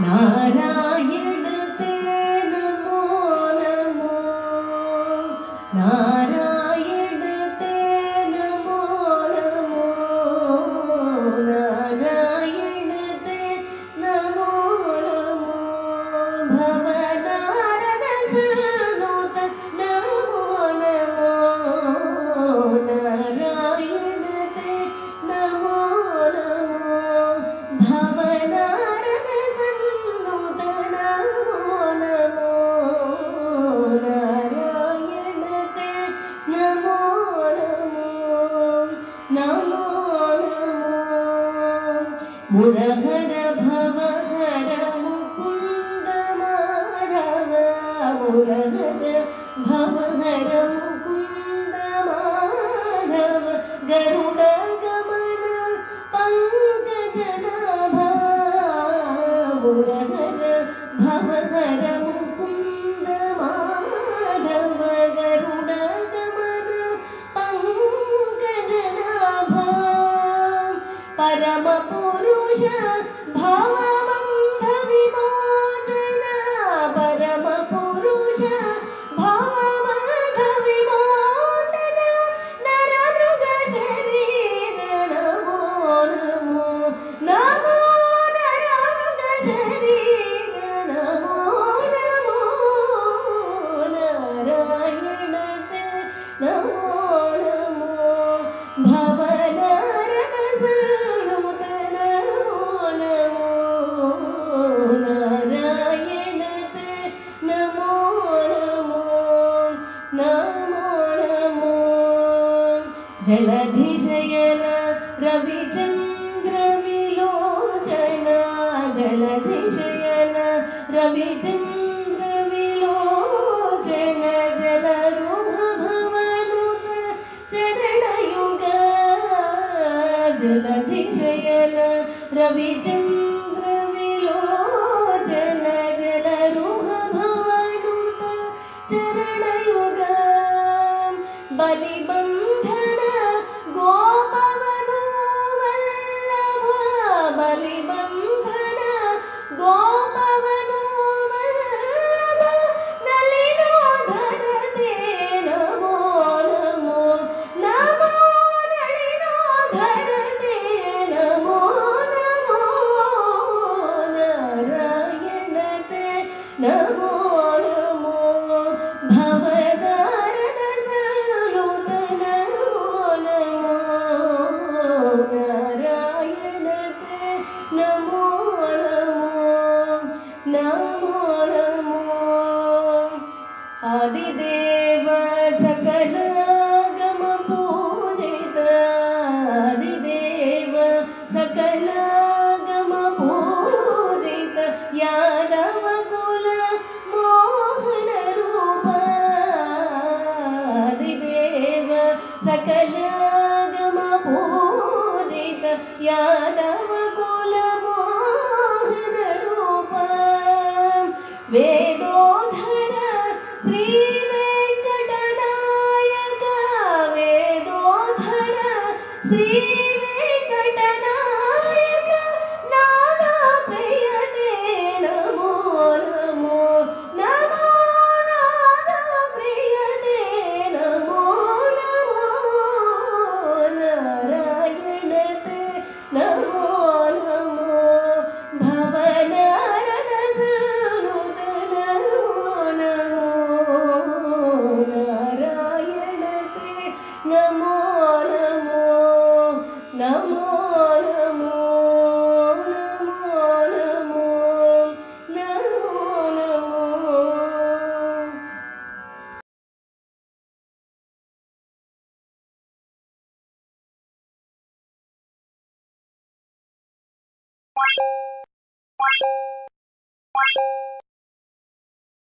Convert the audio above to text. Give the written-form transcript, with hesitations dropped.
नारायण ते नमो नमो नारायण ते नमो नमो नारायण ते नमो नमो भवनारद सन्नुत नमो नमो नारायण ते नमो नमो भवनारद सन्नुत नमो नमो नारायण ते नमो नमो नमो नमो मुरहर भवहर मुकुंद माधव मुरहर भवहर मुकुंद माधव गरुड़ गमन पंकजनाभा मुरहर भवहर मुकुंद माधव गरुड़ गमन पंकजनाभा परम पुरुष भवबंध विमोचन परम पुरुष भवबंध विमोचन नर मृग शरीर नमो नमो नमो नर मृग शरीर नमो नमो नारायण ते नमो नमो भवनारद सन्नुत नमो नमो नारायण ते नमो नमो नमो नमो जलधिशयन रविचंद्र विलोचन जलधिशयन रविचंद्र विलोचन जलरूह भवनुत चरणयुग जलधिशयन रविचंद्र विलोचन जलरूह भवनुत चरणयुग बलिबंधन गोपवधू वल्लभ बलिबंधन गोपवधू वल्लभ नलिनोधर ते नमो नमो नमो नलिनोधर ते नमो नमो नारायण ते नमो नमो भवनारद सन्नुत नमो नमो नारायण ते नमो नमो नमो नमो आदिदेव सकलागम पूजित आदिदेव सकलागम पूजित यादव कुल मोहन रूप आदिदेव सकलागम पूजित यादव कुल मोहन रूप वेदोधर श्री वेंकटनायक वेदोधर श्री वेंकटनायक नादा प्रियते नमो नमो नमो नादा प्रियते नमो नमो नारायण ते नमो नमो भवनारद सन्नुत नमो नमो नारायण ते नमो नमो नमो नमो नमो नमो नमो नमो